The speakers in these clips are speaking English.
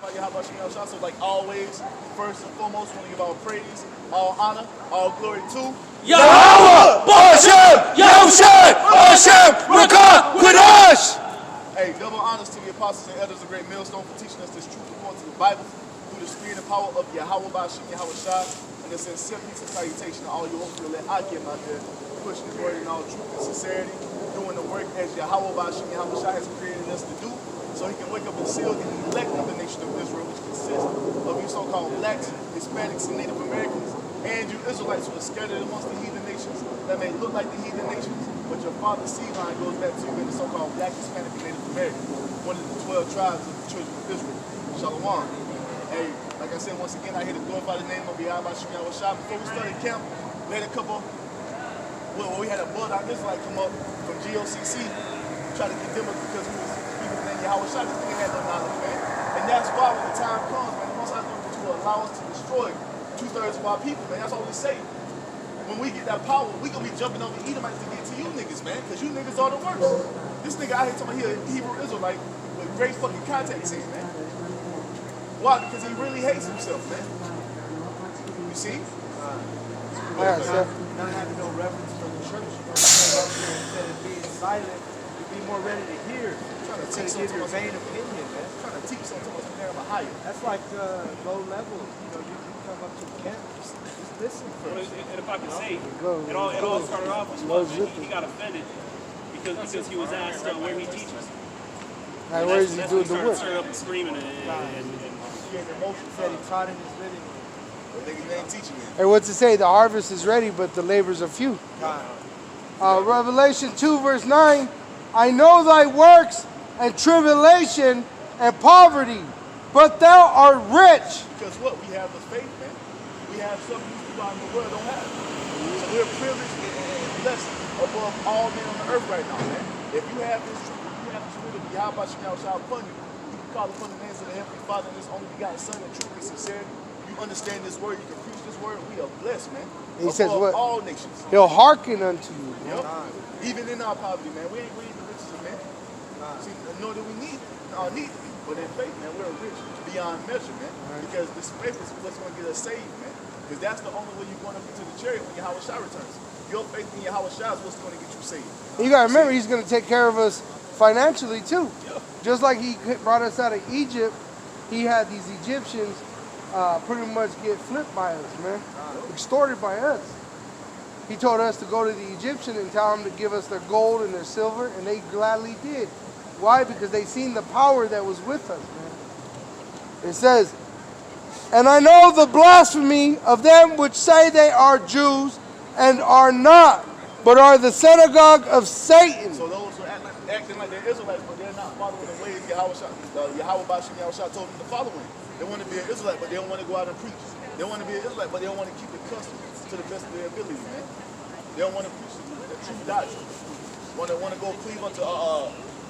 So like always, first and foremost, we want to give all praise, all honor, all glory to Yahweh, Bashem, Yahushay, Hashem, Rakah, Qudash. Hey, double honors to the apostles and elders of Great Millstone for teaching us this truth according to the Bible through the spirit and power of Yahweh Bashem, Yahushai, and the sincere peace and salutation to all you hopefully let I get out there, pushing the word in all truth and sincerity, doing the work as Yahweh Bashem, Yahushai has created us to do, so he can wake up and seal the elect of the nation of Israel, which consists of you so-called blacks, Hispanics, and Native Americans, and you Israelites who are scattered amongst the heathen nations that may look like the heathen nations, but your father's seed line goes back to you in the so-called black, Hispanic, and Native American, one of the 12 tribes of the children of Israel. Shalom. Hey, like I said, once again, I here to glorify the name of Yahweh Bashem Yahushai. Before we started camp, we had a couple, we had a Bulldog Israelite come up from GOCC, try to condemn us because we was speaking the name of Yahushai. This nigga had no knowledge, man. And that's why when the time comes, man, the Most High is going to allow us to destroy 2/3 of our people, man. That's all we say. When we get that power, we gonna be jumping over Edomites to get to you niggas, man, because you niggas are the worst. This nigga out here talking about he a Hebrew Israelite with great fucking contacts in, man. Why? Because he really hates himself, man. You see? Not having no reverence for the church, instead of being silent, to be more ready to hear. Trying to teach something your vain opinion, man. Trying to teach something to us higher. That's like low level. You know, you come up to the campus, just listen first. And if I can say, it all started off with he got offended because he was asked where he teaches. Like, where is he doing the work? Started up and screaming and He had emotion, said he taught in his living room. They ain't teaching me. Hey, what's it say? The harvest is ready, but the labors are few. Revelation 2, verse 9. I know thy works and tribulation and poverty, but thou art rich. Because what? We have the faith, man. We have something these people out in the world don't have. So we're privileged and blessed above all men on the earth right now, man. If you have this truth, if you have the spirit of Yahweh Bashem Yahushai upon you, you can call upon the names of the Heavenly Father and His only begotten Son in truth and sincerity. You understand this word, you can preach this word. We are blessed, man. He says what? All nations. He'll hearken unto you. Yep. Even in our poverty, man. We ain't the richest of men. See, nor do we need to be. But in faith, man, we're rich beyond measure, man. Because this faith is what's going to get us saved, man. Because that's the only way you're going up into the chariot when Yahushua returns. Your faith in Yahushua is what's going to get you saved. You got to remember, he's going to take care of us financially, too. Yeah. Just like he brought us out of Egypt, he had these Egyptians pretty much get flipped by us, man. Extorted by us. He told us to go to the Egyptian and tell them to give us their gold and their silver, and they gladly did. Why? Because they seen the power that was with us, man. It says, and I know the blasphemy of them which say they are Jews and are not, but are the synagogue of Satan. So those who acting like they're Israelites, but they're not following the ways Yahweh Bashem Yahushua told them to follow him. They want to be an Israelite, but they don't want to go out and preach. They want to be an Israelite, but they don't want to keep the customs to the best of their ability, man. They don't want to preach the true doctrine. Want to go cleave unto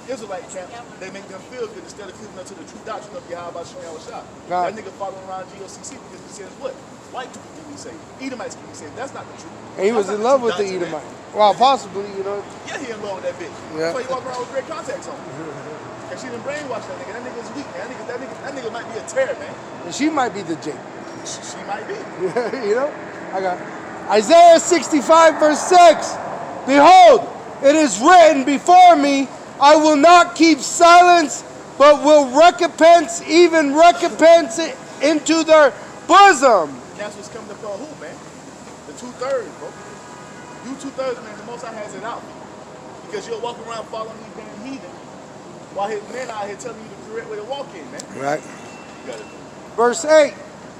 Israelite camps, they make them feel good instead of cleaving unto the true doctrine of Yahweh Bashem Yahushua. That nigga following around GOCC because he says what? White people can be saved. Edomites can be saved. That's not the truth. And he was in love with the Edomite. Well, possibly, you know. Yeah, he in love with that bitch. Yeah. That's why he walk around with great contacts on. And she done brainwashed that nigga. That nigga's weak, man. That nigga might be a terror, man. And she might be the Jake. She might be. You know? I got Isaiah 65, verse 6. Behold, it is written before me, I will not keep silence, but will recompense into their bosom. That's what's coming upon who, man? The 2/3, bro. You 2/3, man. The Most High has it out. Because you'll walk around following these damn heathen while his men out here telling you the correct way to walk in, man. Right. You got it. Verse 8.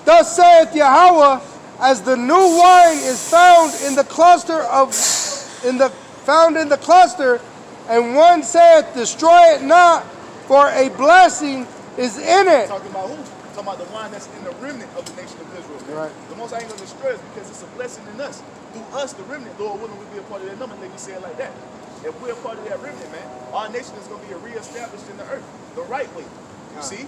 Thus saith Yahweh, as the new wine is found in the cluster and one saith, destroy it not, for a blessing is in it. Talking about who? Talking about the wine that's in the remnant of the nation of Israel, man. Right. The Most High ain't going to destroy us because it's a blessing in us. Through us, the remnant, Lord willing, we'll be a part of that number. Let me say it like that. If we're a part of that remnant, man, our nation is going to be reestablished in the earth the right way. You see?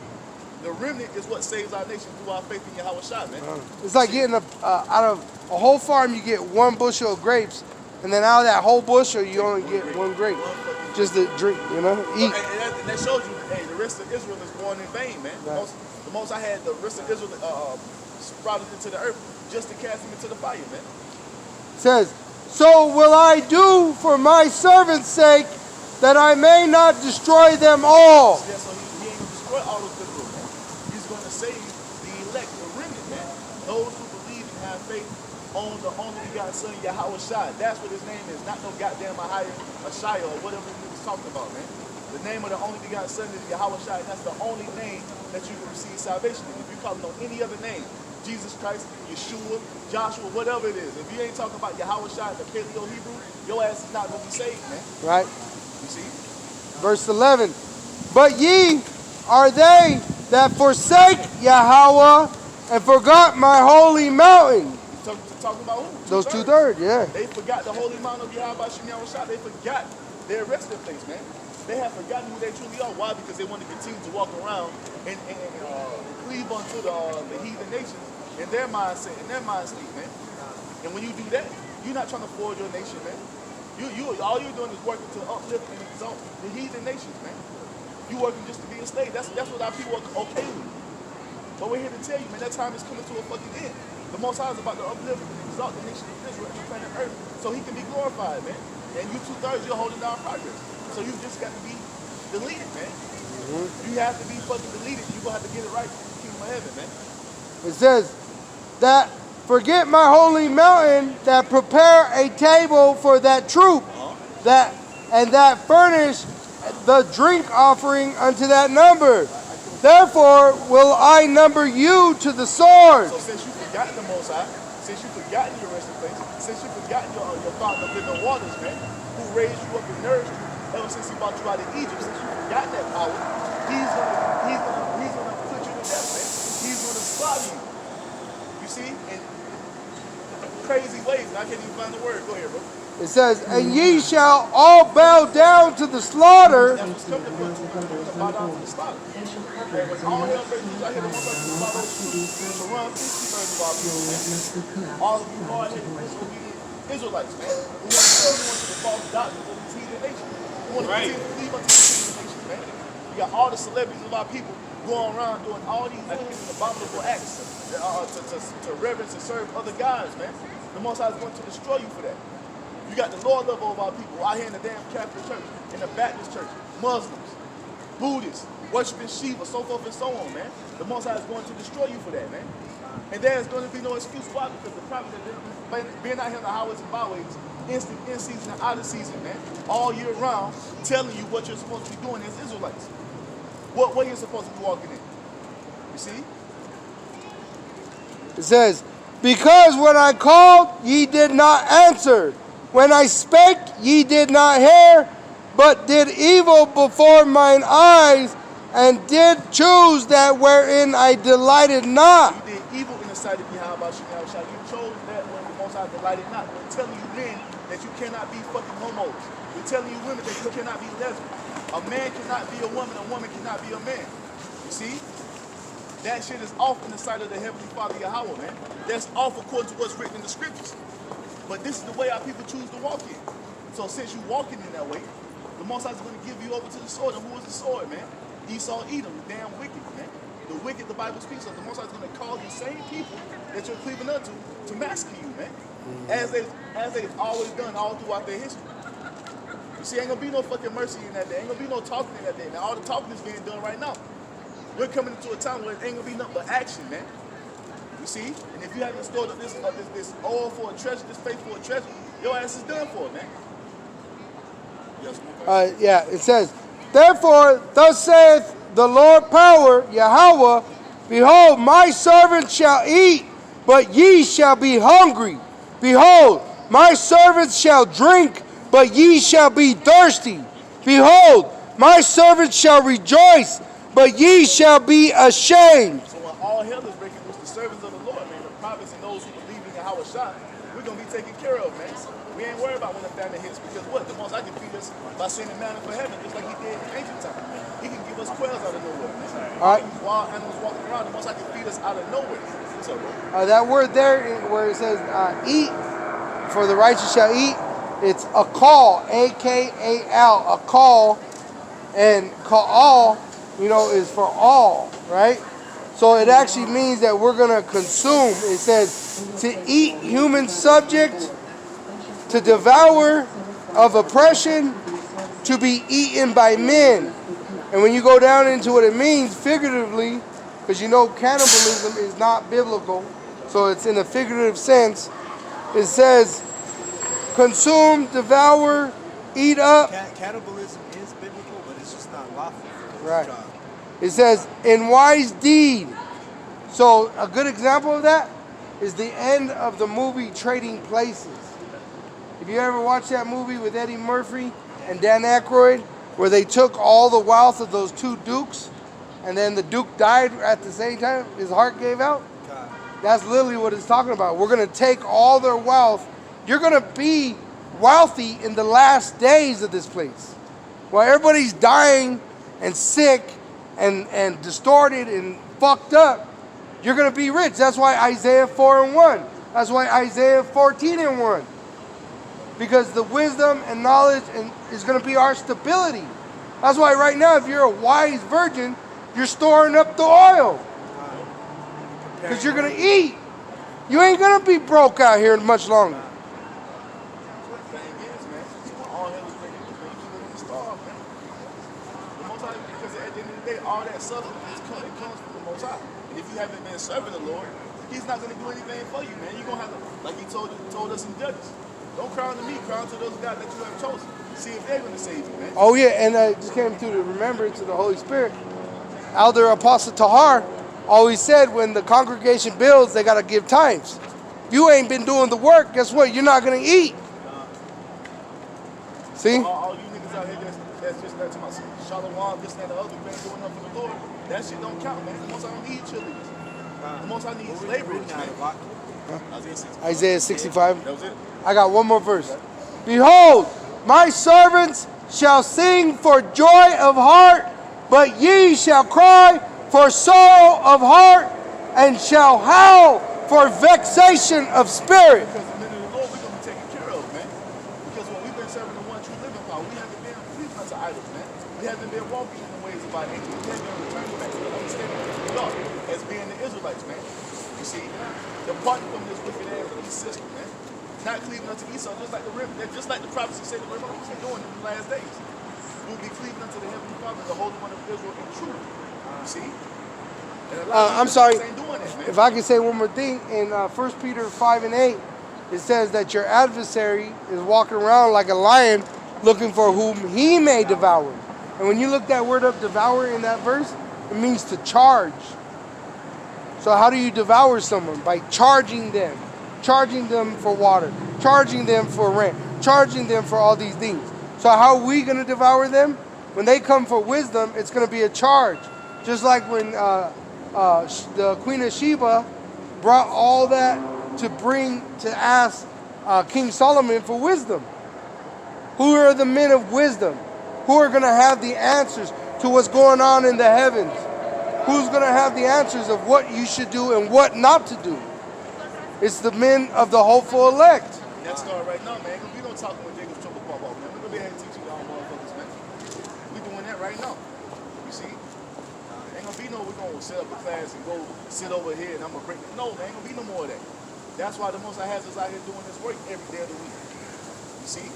The remnant is what saves our nation through our faith in Yahushua, man. It's like getting out of a whole farm, you get one bushel of grapes, and then out of that whole bushel, you only get one grape. One fucking just to drink, you know, eat. And that shows you, hey, the rest of Israel is born in vain, man. Right. The most I had the rest of Israel sprouted into the earth just to cast them into the fire, man. It says, so will I do for my servant's sake, that I may not destroy them all. Yeah, so he ain't going to destroy all those people, man. He's going to save the elect, the remnant, man. Those who believe and have faith on the only begotten Son, Yahweh Shai. That's what his name is. Not no goddamn Ashaya or whatever he was talking about, man. The name of the only begotten Son is Yahweh Shai. That's the only name that you can receive salvation in. If you call it on any other name, Jesus Christ, Yeshua, Joshua, whatever it is. If you ain't talking about Yahweh Shai, the Paleo Hebrew, your ass is not going to be saved, man. Right. You see? Verse 11. But ye are they that forsake Yahweh and forgot my holy mountain. Talking about who? Those 2/3, yeah. They forgot the holy mountain of Yahweh Shem Yahweh Shai. They forgot their resting place, man. They have forgotten who they truly are. Why? Because they want to continue to walk around and cleave unto the heathen nations in their mindset, in their mind state, man. And when you do that, you're not trying to forge your nation, man. All you're doing is working to uplift and exalt the heathen nations, man. You working just to be a slave. That's what our people are okay with. But we're here to tell you, man, that time is coming to a fucking end. The Most High is about to uplift and exalt the nation of Israel and the planet Earth so he can be glorified, man. And you 2/3, you're holding down progress. So you just got to be deleted, man. You have to be fucking deleted. You're going to have to get it right in the kingdom of heaven, man. It says that forget my holy mountain, that prepare a table for that troop, that furnish the drink offering unto that number. Therefore will I number you to the sword. So since you've forgotten the Most High, since you've forgotten your resting place, since you've forgotten your father of living waters, man, who raised you up and nourished you ever since he brought you out of Egypt, since you've forgotten that power, he's gonna put you to death, man. He's gonna slaughter you. You see? In crazy ways. I can't even find the word. Go ahead, bro. It says, and ye shall all bow down to the slaughter. That's what's coming to bow down to the slaughter. And when all hell breaks loose, I hear the one person who follows to run 50 of our people, man. All of you hard-headed, disobedient Israelites, man. Who want to turn on to the false doctrine of the heathen nation. Who want to continue to believe unto the heathen nation, man. We got all the celebrities of our people going around doing all these abominable acts to reverence and serve other gods, man. The Most High is going to destroy you for that. You got the lower level of our people out here in the damn Catholic Church, in the Baptist Church, Muslims, Buddhists, worshiping Shiva, so forth and so on, man. The Most High is going to destroy you for that, man. And there's going to be no excuse why, because the prophets have been out here on the highways and byways, in season and out of season, man, all year round, telling you what you're supposed to be doing as Israelites. What way you're supposed to be walking in. You see? It says, because when I called, ye did not answer. When I spake, ye did not hear, but did evil before mine eyes, and did choose that wherein I delighted not. You did evil in the sight of Yahweh Shem Shai. You chose that when the Most High delighted not. We're telling you men that you cannot be fucking homos. We're telling you women that you cannot be lesbian. A man cannot be a woman cannot be a man. You see? That shit is off in the sight of the Heavenly Father Yahweh, man. That's off according to what's written in the scriptures. But this is the way our people choose to walk in. So since you're walking in that way, the Most High is going to give you over to the sword. And who is the sword, man? Esau, Edom, the damn wicked, man. The wicked the Bible speaks of. The Most High is going to call the same people that you're cleaving unto to massacre you, man. As they've always done all throughout their history. You see, ain't going to be no fucking mercy in that day. Ain't going to be no talking in that day. Now, all the talking is being done right now. We're coming into a time where it ain't going to be nothing but action, man. You see? And if you haven't stored up this oil for a treasure, this faith for a treasure, your ass is done for, man. Yes, Yeah, it says, therefore, thus saith the Lord power, Yahweh, behold, my servants shall eat, but ye shall be hungry. Behold, my servants shall drink, but ye shall be thirsty. Behold, my servants shall rejoice, but ye shall be ashamed. So when all hell is breaking loose, the servants of the Lord, man, the prophets and those who believe in Yahweh Shai, we're going to be taken care of, man. We ain't worried about when the famine hits, because what? The Most High can feed us by sending manna from heaven, just like he did in ancient times. He can give us quails out of nowhere, man. All right. Wild animals walking around, the Most High can feed us out of nowhere. What's up, bro? That word there where it says eat, for the righteous shall eat, It's a call, A-K-A-L, a call, and ka'al, is for all, right? So it actually means that we're going to consume. It says to eat human subject, to devour, of oppression, to be eaten by men. And when you go down into what it means figuratively, because cannibalism is not biblical, so it's in a figurative sense, it says consume, devour, eat up. Cannibalism is biblical, but it's just not lawful for this Right. job. It says in wise deed. So a good example of that is the end of the movie Trading Places. If you ever watched that movie with Eddie Murphy and Dan Aykroyd, where they took all the wealth of those two dukes, and then the duke died at the same time, his heart gave out? God. That's literally what it's talking about. We're going to take all their wealth. You're going to be wealthy in the last days of this place. While everybody's dying and sick and distorted and fucked up, you're going to be rich. That's why Isaiah 4:1. That's why Isaiah 14:1. Because the wisdom and knowledge is going to be our stability. That's why right now, if you're a wise virgin, you're storing up the oil. Because you're going to eat. You ain't going to be broke out here much longer. The thing is, man, all hell is breaking loose, man. You can live in the starve, man. The Most High, because at the end of the day, all that substance comes from the Most High. And if you haven't been serving the Lord, He's not going to do anything for you, man. You're going to have to, like He told us in Judges, don't cry unto me, cry unto those God that you have chosen. See if they're going to save you, man. Oh, yeah, and I just came to the remembrance of the Holy Spirit. Elder Apostle Tahar always said when the congregation builds, they got to give tithes. If you ain't been doing the work, guess what? You're not going to eat. See? All you niggas out here that's just that to my Shalom, this and that, the other, man, doing nothing for the Lord, that shit don't count, man. The Most I don't need cheerleaders. The Most I need laborers, man. Isaiah 65. That was it. I got one more verse. Behold, my servants shall sing for joy of heart, but ye shall cry for sorrow of heart, and shall howl for vexation of spirit. Because the minute of the Lord, we're going to be taken care of, man. Because when we've been serving the one true living power, we haven't been pleasing unto idols, man. We haven't been walking in the ways of our enemies. We haven't been returning back to the understanding of who we are as being the Israelites, man. You see, departing from this wicked ass east system, man. Not cleaving unto Esau, just like the prophecy said, the Lord was doing in the last days. We'll be cleaving unto the Heavenly Father, the Holy One of Israel in truth. You see? And a lot of I'm sorry. ain't doing that, man. If I can say one more thing, in 1 Peter 5:8, it says that your adversary is walking around like a lion looking for whom he may devour. And when you look that word up, devour, in that verse, it means to charge. So how do you devour someone? By charging them for water, charging them for rent, charging them for all these things. So how are we going to devour them? When they come for wisdom, it's going to be a charge. Just like when the Queen of Sheba brought all that to ask King Solomon for wisdom. Who are the men of wisdom? Who are going to have the answers to what's going on in the heavens? Who's going to have the answers of what you should do and what not to do? It's the men of the hopeful elect. That start right now, man. We don't talk when Jacob's trouble pop off, man. We're going to be able to teach you all motherfuckers, man. We doing that right now. You see? Ain't going to be no, we're going to set up a class and go sit over here and I'm going to break it. No, man. Ain't going to be no more of that. That's why the Most High has us out here doing this work every day of the week. You see?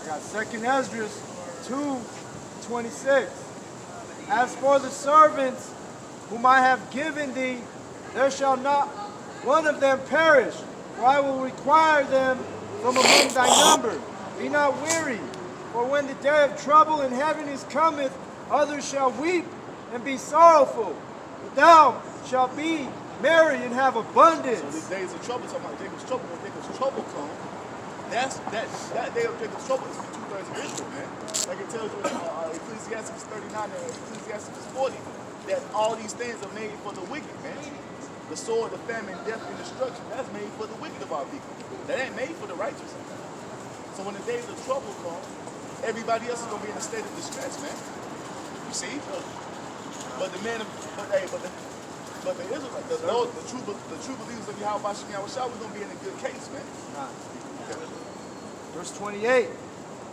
I got 2nd Esdras 2:26. As for the servants whom I have given thee, there shall not one of them perish, for I will require them from among thy number. Be not weary, for when the day of trouble and heaviness cometh, others shall weep and be sorrowful, but thou shalt be merry and have abundance. So these days of trouble, talking about Jacob's trouble, when Jacob's trouble comes, that day of Jacob's trouble is for 2/3 of Israel, man. Like it tells you in Ecclesiastes 39 and Ecclesiastes 40 that all these things are made for the wicked, man. The sword, the famine, death, and destruction, that's made for the wicked of our people. That ain't made for the righteous. So when the days of trouble come, everybody else is going to be in a state of distress, man. You see? But the men, but the Israelites, the true believers of Yahweh Shem Yahweh Shah, we're going to be in a good case, man. Okay. Verse 28.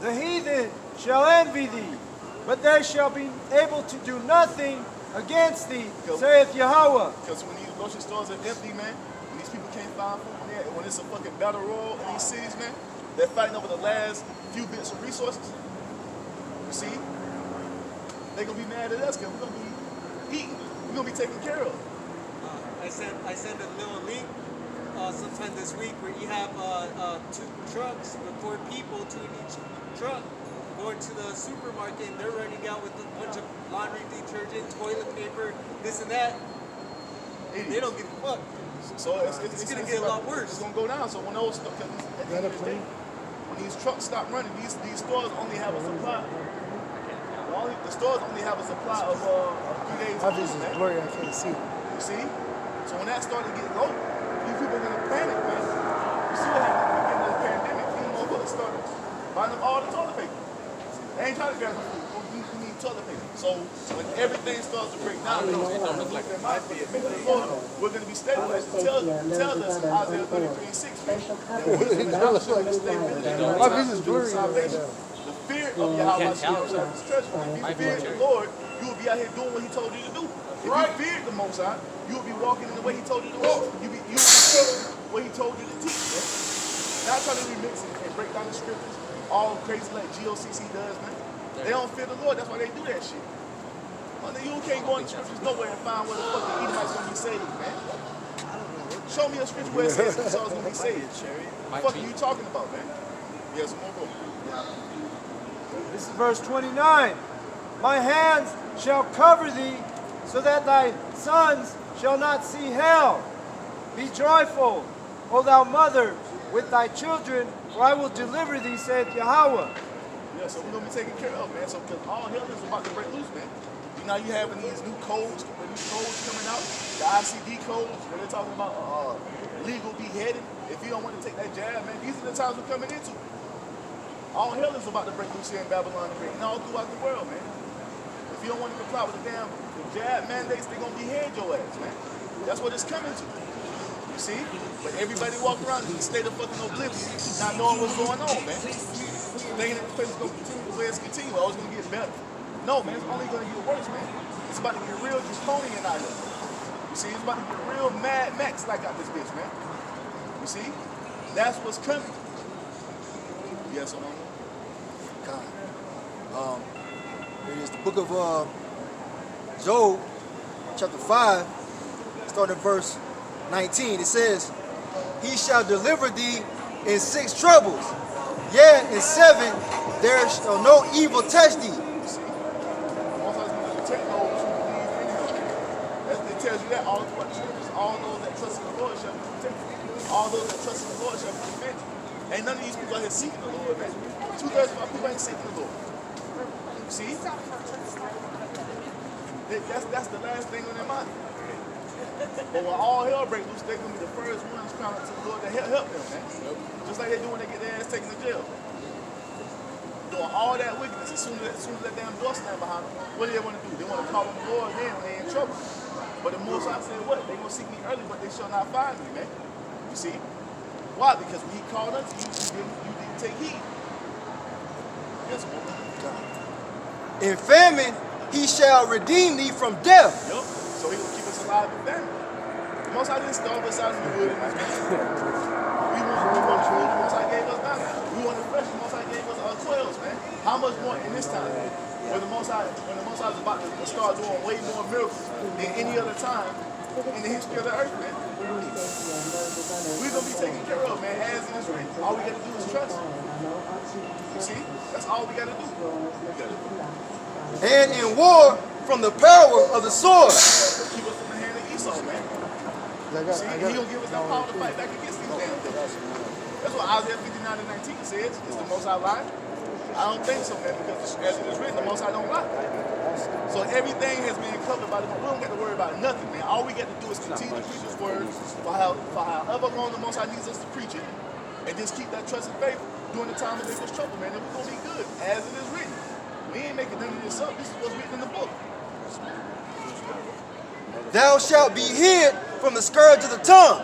The heathen shall envy thee, but they shall be able to do nothing against thee, saith Yahweh. Because when these grocery stores are empty, man, when these people can't find food, when it's a fucking battle royal in these cities, man, they're fighting over the last few bits of resources. You see? They're going to be mad at us because we're going to be eating. We're going to be taken care of. I sent a little link sometime this week where you have 2 trucks with 4 people, 2 in each truck, going to the supermarket, and they're running out with a bunch of laundry detergent, toilet paper, this and that. They don't give a fuck. So it's going to get a lot worse. It's going to go down. So when those at the end of the day, when these trucks stop running, these stores only have a supply. The stores only have a supply of 3 days. My vision is blurry, I can't see. You see? So when that started to get low, these people are going to panic, man. You see what happened at the beginning of the pandemic? These motherfuckers started buying up all the toilet paper. They ain't trying to grab some food. We need toilet paper. So when everything starts to break down, we're going to be stabilized. It tells us in Isaiah 33:6 that wisdom is not showing us stability. My vision is blurry. Salvation. The fear of Yahweh is treasure. If you fear the Lord, you will be out here doing what He told you to do. If you feared the Most High, you will be walking in the way He told you to walk. You will be teaching what He told you to teach. Man. Not trying to remix it and break down the scriptures all crazy like GOCC does, man. They don't fear the Lord. That's why they do that shit. Well, you can't go in the scriptures nowhere and find where the fucking Edomites going to be saved, man. Show me a scripture where it says Esau's going to be saved. What the fuck are you talking about, man? Yes, more go. This is verse 29. My hands shall cover thee, so that thy sons shall not see hell. Be joyful, O thou mother, with thy children, for I will deliver thee, saith Yahweh. Yeah, so we're going to be taken care of, man. So because all hell is about to break loose, man. You know, you having these new codes coming out, the ICD codes, where they're talking about legal beheading. If you don't want to take that jab, man, these are the times we're coming into. All hell is about to break loose here in Babylon and all throughout the world, man. If you don't want to comply with the jab mandates, they're going to behead your ass, man. That's what it's coming to. You see? But everybody walking around in a state of fucking oblivion, not knowing what's going on, man. Thinking that the place is going to continue the way it's continuing. Oh, it's going to get better. No, man, it's only going to get worse, man. It's about to get real draconian out here. You see, it's about to get real Mad Max like out this bitch, man. You see? That's what's coming. Yes or no? God. It is the book of Job, chapter 5, starting at verse 19. It says, He shall deliver thee in 6 troubles. Yea, in 7 there shall no evil touch thee. It tells you that all throughout the scriptures. All those that trust in the Lord shall be protected. All those that trust in the Lord shall be defended. Ain't none of these people out here seeking the Lord, man. 2/3 of our people ain't seeking the Lord. See? That's the last thing on their mind. But when all hell breaks loose, they're going to be the first ones crying out to the Lord to help them, man. Just like they do when they get their ass taken to jail. Doing all that wickedness, as soon as that damn door slam behind them, what do they want to do? They want to call on the Lord then when they're in trouble. But the Most High said what? They're going to seek me early, but they shall not find me, man. You see? Why? Because when He called unto you, you didn't take heed. Yes, woman. In famine He shall redeem thee from death. Yup. So He will keep us alive in famine. The Most High didn't starve us out in the wilderness, man. We want food. The Most High gave us manna. We want the fresh. The Most High gave us our quails, man. How much more in this time? When the Most High is about to start doing way more miracles than any other time in the history of the earth, man. We're going to be taken care of, man, as it is written. All we got to do is trust. You see? That's all we got to do. And in war from the power of the sword. Keep us from the hand of Esau, man. See, He going to give us that power to fight back against these damn things. That's what Isaiah 59:19 says. Is the Most High lie? I don't think so, man, because as it is written, the Most High don't lie. So everything has been covered by the Most. We don't got to worry about nothing, man. All we got to do is continue to preach His word for however long the Most High needs us to preach it, and just keep that trust and faith during the time of biggest trouble, man. And we're going to be good, as it is written. We ain't making none of this up. This is what's written in the book. Thou shalt be hid from the scourge of the tongue,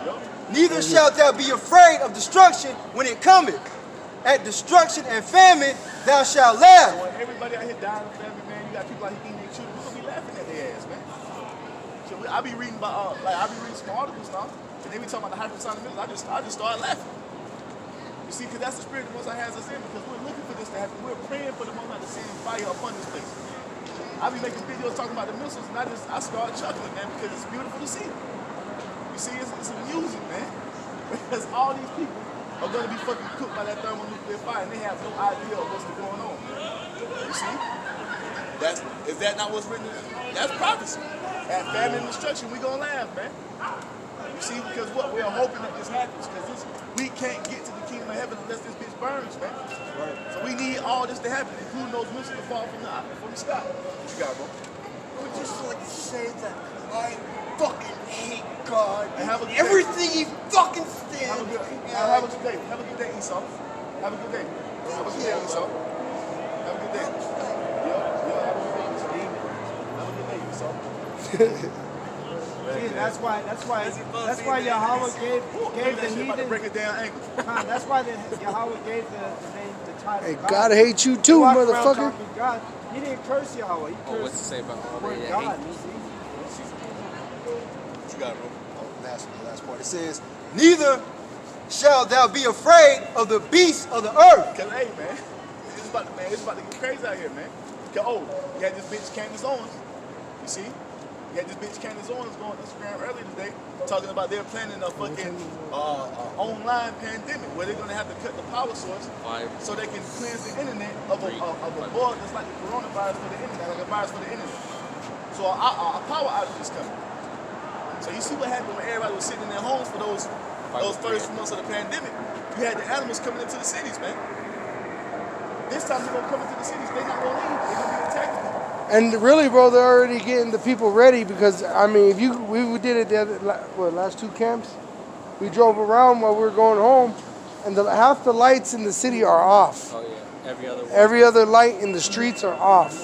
neither shalt thou be afraid of destruction when it cometh. at destruction and famine thou shalt laugh. So when everybody out here dying of famine, man, you got people out here eating their children, we're gonna be laughing at their ass, man. So I be reading about, I be reading some articles now, and they be talking about the hypersonic missiles. I just started laughing. You see, because that's the spirit the Most High has us in, because we're looking for this to happen. We're praying for the Most High to send fire upon this place. I be making videos talking about the missiles, and I start chuckling, man, because it's beautiful to see. You see, it's amusing, man, because all these people are going to be fucking cooked by that thermonuclear fire, and they have no idea of what's going on. You see? Is that not what's written? That's prophecy. At famine and destruction, we gonna laugh, man. You see, because what? We're hoping that this happens, because we can't get to the kingdom of heaven unless this bitch burns, man. Right. So we need all this to happen, including those missiles to fall from the sky. What you got, bro? I would just like to say that I fucking hate God. Have a good Everything he fucking stands. Have a good day. Have a good day, Esau. Have a good day. Have a good day, Esau. Have a good day. Yeah, have a good day, Esau. Have a good day, Esau. See, that's why Yahweh gave the heathen. About to break it down ankle. That's why Yahweh gave the name, the title. Hey, God. God hates you too, He walked around motherfucker. talking God. He didn't curse Yahweh. He cursed what's to say about all the word that God. hate? What you got, bro? Last part. It says, neither shalt thou be afraid of the beasts of the earth. Cause hey, man, it's about to get crazy out here, man. Cause you had this bitch Candace Owens. You see? You had this bitch Candace Owens going on Instagram earlier today talking about they're planning a fucking online pandemic where they're gonna have to cut the power source so they can cleanse the internet of a bug that's like the coronavirus for the internet, like a virus for the internet. So a power outage is coming. So you see what happened when everybody was sitting in their homes for those first months of the pandemic. You had the animals coming into the cities, man. This time they're gonna come into the cities, they're not gonna leave, they're gonna be attacking them. And really, bro, they're already getting the people ready because, I mean, we did it last two camps. We drove around while we were going home, and half the lights in the city are off. Oh yeah, every other one. Every other light in the streets are off.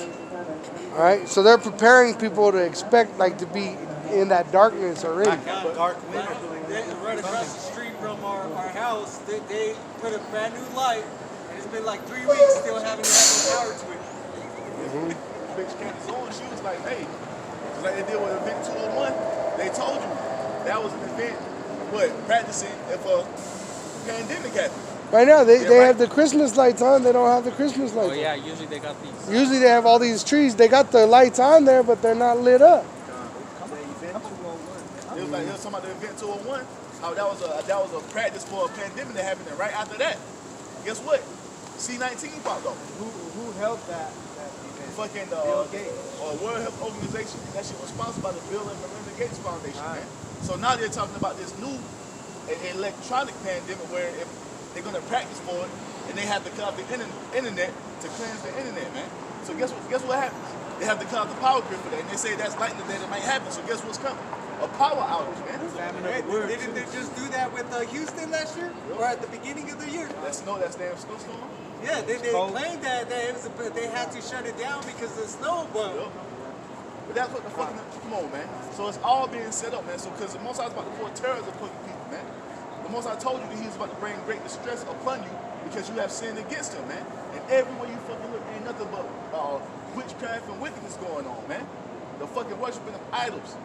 All right, so they're preparing people to expect, like, to be in that darkness already. Dark winter. Right across the street from our house, they put a brand new light, and it's been like 3 weeks still haven't had no power to it. Bitch Candace Owens, she was like, hey, just like they did with Event 201, they told you that was an event, practicing if a pandemic happened. Right now, they have the Christmas lights on. They don't have the Christmas lights Oh yeah, usually they got these. Usually they have all these trees. They got the lights on there, but they're not lit up. It was like, it was talking about the Event 201, how that was a practice for a pandemic that happened, and right after that, guess what? C-19 popped up. Who held that event? Fucking Bill Gates. World Health Organization. That shit was sponsored by the Bill and Melinda Gates Foundation, man. So now they're talking about this new electronic pandemic where if they're gonna practice for it, and they have to cut off the internet to cleanse the internet, man. So guess what happens? They have to cut off the power grid for that, and they say that's likely that it might happen. So guess what's coming? A power outage, man. Didn't they just do that with Houston last year, or at the beginning of the year? That damn snowstorm. Yeah, they claimed that they had to shut it down because of the snow. But that's what the fucking, come on, man. So it's all being set up, man. So because the Most High is about to pour terrors upon you people, man. The Most High told you that He was about to bring great distress upon you because you have sinned against Him, man. And everywhere you fucking look, ain't nothing but witchcraft and wickedness going on, man. The fucking worshiping of idols.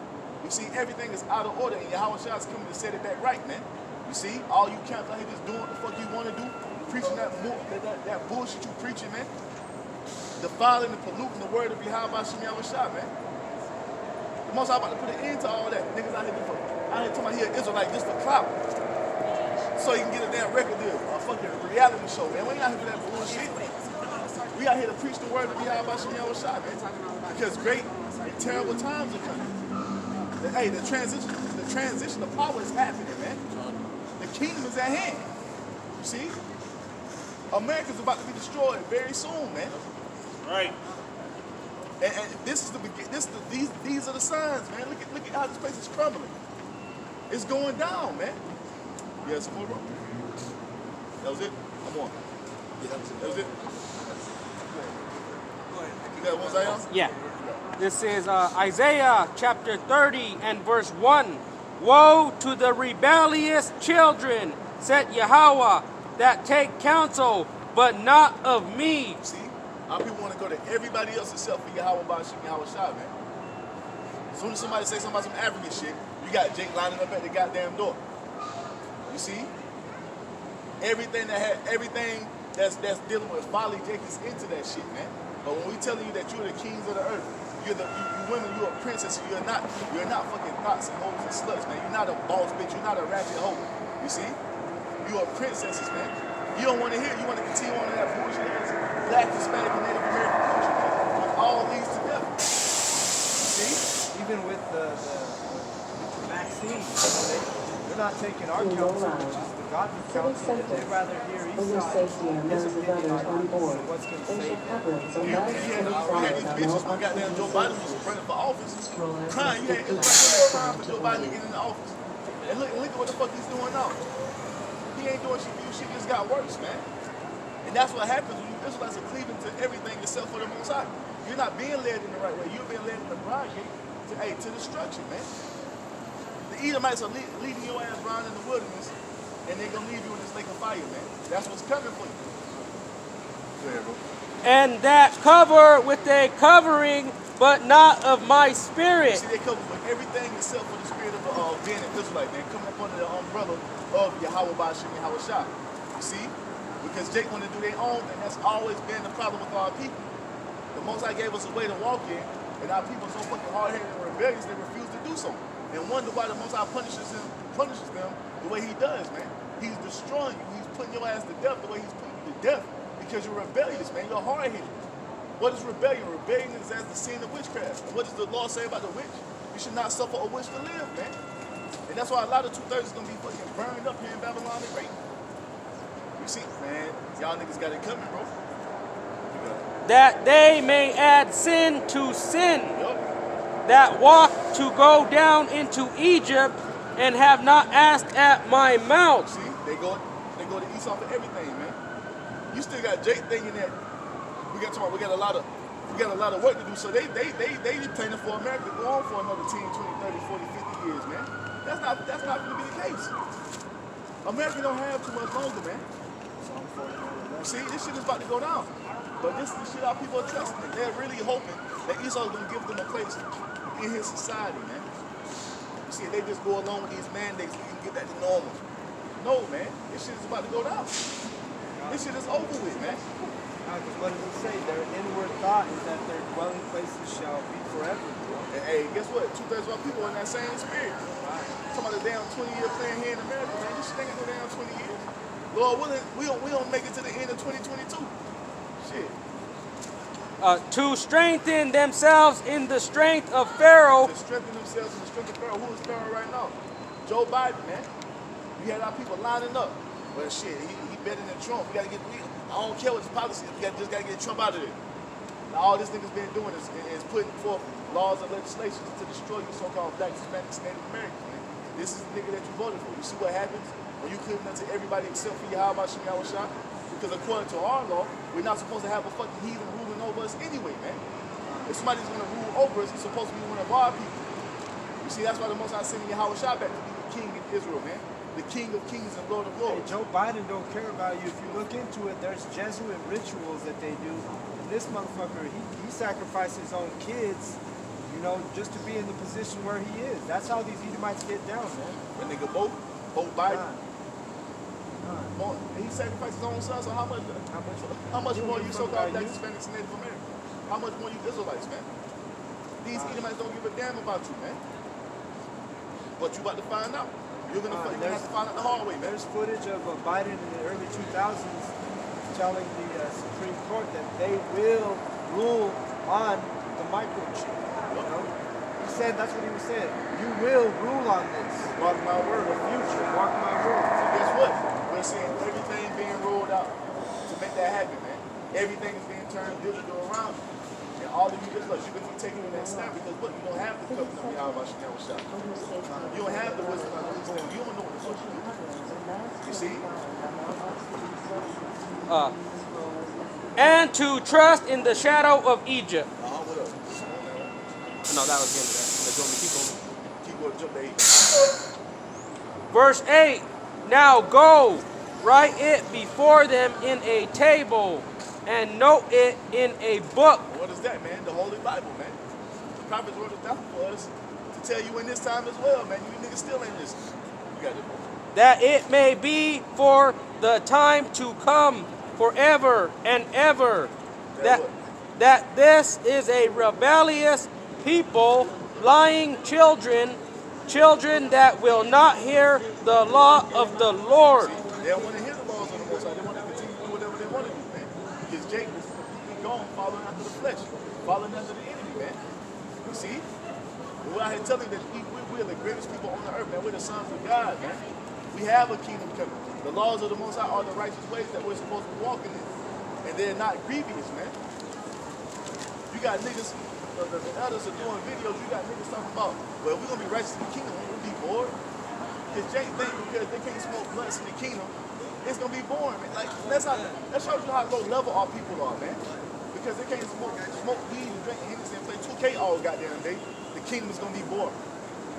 You see, everything is out of order, and Yahweh Shah is coming to set it back right, man. You see, all you camps out here just doing what the fuck you want to do, preaching that bullshit you preaching, man. Defiling and polluting the word of Yahweh Shah, man. The Most High about to put an end to all that. Niggas out here talking about he an Israelite just for clout. So you can get a damn record deal, a fucking reality show, man. We ain't out here for that bullshit. We out here to preach the word of Yahweh Shah, man. Because great and terrible times are coming. Hey, the transition of power is happening, man. The kingdom is at hand. You see? America's about to be destroyed very soon, man. Right. And this is these are the signs, man. Look at how this place is crumbling. It's going down, man. Yeah, some more, bro. That was it. I'm on. Yeah, that was it. You got one, Zion? Yeah. This is Isaiah chapter 30 and verse 1. Woe to the rebellious children, said Yahweh, that take counsel, but not of me. See? Our people want to go to everybody else except for Yahweh Bashim Yahweh Shah, man. As soon as somebody say something about some African shit, you got Jake lining up at the goddamn door. You see? Everything that's dealing with folly, Jake is into that shit, man. But when we telling you that you're the kings of the earth, you women, you're a princess, you're not fucking thoughts and hoes and sluts, man. You're not a boss bitch, you're not a ratchet hoe. You see? You are princesses, man. You don't want to hear, you want to continue on in that bullshit ass Black, Hispanic, and Native American culture, man. With all these together. You see? Even with the vaccine, they're not taking our counsel, which is the godly counsel. They'd rather hear Esau, his opinion on what's going to save them. You had these bitches when goddamn Joe Biden was running for office, crying. You had Israelites crying for Joe Biden to get in the office. And look at what the fuck he's doing now. He ain't doing shit for you. Shit just got worse, man. And that's what happens when you Israelites are cleaving to everything except for the Most High. You're not being led in the right way. You're being led in the broad gate to destruction, man. The Edomites are leading your ass around in the wilderness, and they're gonna leave you in this lake of fire, man. That's what's coming for you. Go ahead, bro. And that cover with a covering, but not of my spirit. See, they cover with everything except for the spirit of being an Israelite, man. Coming up under the umbrella of Yahweh Bashim Yahweh Shah. You see? Because Jake want to do their own thing. That's always been the problem with our people. The Most High gave us a way to walk in, and our people are so fucking hard-headed and rebellious, they refuse to do so. And wonder why the Most High punishes them the way he does, man. He's destroying you. He's putting your ass to death the way he's putting you to death. Because you're rebellious, man. You're hard-headed. What is rebellion? Rebellion is as the sin of witchcraft. And what does the law say about the witch? You should not suffer a witch to live, man. And that's why a lot of 2/3 is going to be fucking burned up here in Babylon and raped. You see, man, y'all niggas got it coming, bro. That they may add sin to sin, Yup. that walk to go down into Egypt and have not asked at my mouth. See, they go to Esau for everything, man. You still got Jake thinking that we got a lot of work to do. So they planning for America to go on for another 10, 20, 30, 40, 50 years, man. That's not going to be the case. America don't have too much longer, man. See, this shit is about to go down. But this is the shit our people are trusting. They're really hoping that Esau's going to give them a place in his society, man. You see, they just go along with these mandates so you can get that to normal. No, man. This shit is about to go down. This shit is over with, man. Because what does it say? Their inward thought is that their dwelling places shall be forever. And hey, guess what? 2/3 of our people are in that same spirit. Talking about the damn 20-year plan here in America, man. This shit ain't gonna go down 20 years. Lord willing, we don't make it to the end of 2022. Shit. To strengthen themselves in the strength of Pharaoh. To strengthen themselves in the strength of Pharaoh. Who is Pharaoh right now? Joe Biden, man. You had our people lining up. Well, shit, he better than Trump. We gotta get. I don't care what his policy is. We just gotta get Trump out of there. Now, all this nigga's been doing is putting forth laws and legislation to destroy you so-called Black, Hispanics, and Native Americans, man. This is the nigga that you voted for. You see what happens when you cleave unto everybody except for Yahweh Bashim Yahweh Shah? Because according to our law, we're not supposed to have a fucking heathen ruling over us anyway, man. If somebody's gonna rule over us, it's supposed to be one of our people. You see, that's why the Most High sending Yahweh Shah back to be the king in Israel, man. The King of Kings and Lord of Lords. Hey, Joe Biden don't care about you. If you look into it, there's Jesuit rituals that they do. And this motherfucker, he sacrificed his own kids, you know, just to be in the position where he is. That's how these Edomites get down, man. That nigga both Biden. He sacrificed his own son, so how much more you so-called Black, Hispanics, and Native Americans? How much more you Israelites, man? These Edomites don't give a damn about you, man. But you about to find out. You're gonna have to find out the hard way, man. There's footage of Biden in the early 2000s telling the Supreme Court that they will rule on the microchip. You know? He said, that's what he was saying. You will rule on this. Mark my word. The future. Mark my word. So guess what? We're seeing everything being rolled out to make that happen, man. Everything is being turned digital around you. And all of you Israelites, you can be taking in that step because what? You don't have the covenant of Yahweh Bashim Shah. You don't have the wisdom of understanding. You don't know what the fuck you do. You see? And to trust in the shadow of Egypt. What else? No, that was the end of that. Keep going, jump to 8. Verse 8. Now go, Write it before them in a table, and note it in a book. What is that, man? The Holy Bible, man. The prophets wrote it down for us to tell you in this time as well, man. You niggas still ain't listening. You got it. That it may be for the time to come forever and ever. That this is a rebellious people, lying children, children that will not hear the law of the Lord. They don't want to hear the laws of the Most High. They want to continue to do whatever they want to do, man. Because Jake is completely gone, following after the flesh, following after the enemy, man. You see? We're out here telling that we're the greatest people on the earth, man. We're the sons of God, man. We have a kingdom coming. The laws of the Most High are the righteous ways that we're supposed to be walking in. And they're not grievous, man. You got niggas, the elders are doing videos, you got niggas talking about, well, we're going to be righteous in the kingdom, we'll be bored. Because Jake think because they can't smoke blunts in the kingdom, it's going to be boring, man. Like, that shows you how low level our people are, man. Because they can't smoke weed and drink Hennessy and play 2K all goddamn day. The kingdom is going to be boring.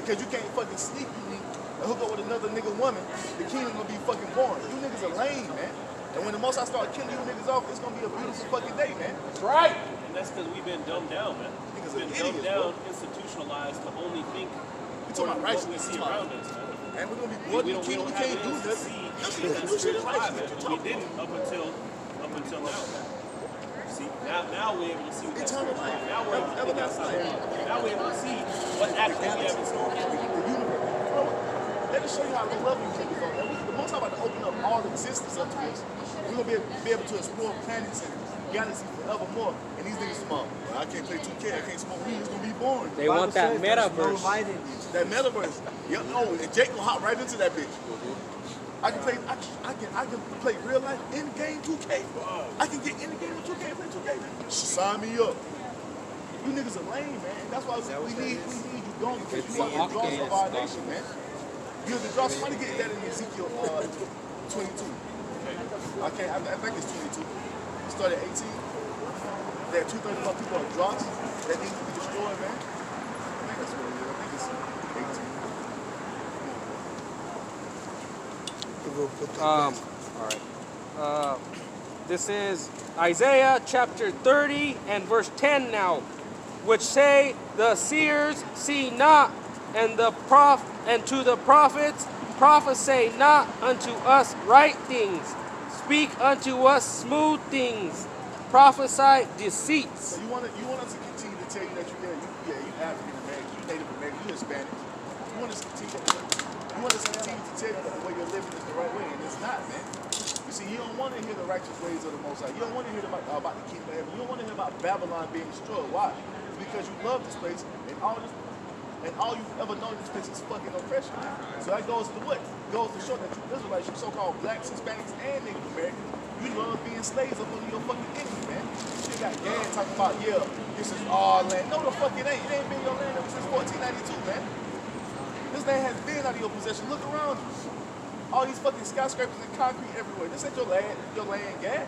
Because you can't fucking sneak and hook up with another nigga woman, the kingdom gonna be fucking boring. You niggas are lame, man. And when the Most High start killing you niggas off, it's gonna be a beautiful fucking day, man. That's right. And that's because we've been dumbed down, man. Niggas We've been dumbed down, institutionalized to only think We talking about righteousness we see around us, man. And we're gonna be bored in the kingdom, we can't do nothing. See that spiritual eye, man. We didn't up until now. See, now we're able to see what that Eternal spiritual life. eye. Now we're able to think outside. Now we're able to see what actually we have in store. The universe. Let us show you how low level you niggas are, man. The Most High about to open up all existence up to us. We're gonna be able to explore planets and galaxies forevermore. And these niggas small. Well, I can't play 2K, I can't smoke weed, it's gonna be boring. They want that metaverse. That metaverse. Yeah, oh, and Jake gonna hop right into that bitch. I can play real life in game 2K. I can get in the game of 2K and play 2K. Sign me up. You niggas are lame, man. That's why we need you gone because you are the draws of our nation, man. You're the draw. Somebody get that in Ezekiel 22. I think it's 22. It started at 18. There are 2/3 of our people are dross that need to be destroyed, man. I think that's what it is. I think it's 18. All right. This is Isaiah chapter 30 and verse 10 now, which say, the seers see not, and to the prophets prophesy not unto us right things, speak unto us smooth things, prophesy deceits. So you want us to continue to tell you that you African American, you Native American, you Hispanic. You want us to continue to tell you that the way you're living is the right way, and it's not, man. You see, you don't want to hear the righteous ways of the Most High. You don't want to hear about the kingdom of heaven. You don't want to hear about Babylon being destroyed. Why? Because you love this place, and all you've ever known this place is fucking oppression. So that goes to what? It goes to show that you Israelites, you so-called blacks, Hispanics, and Native Americans, you love being slaves up under your fucking enemy, man. You got Gad talking about, yeah, this is our land. No, the fuck it ain't. It ain't been your land ever since 1492, man. This land has been out of your possession. Look around you. All these fucking skyscrapers and concrete everywhere. This ain't your land, Gad.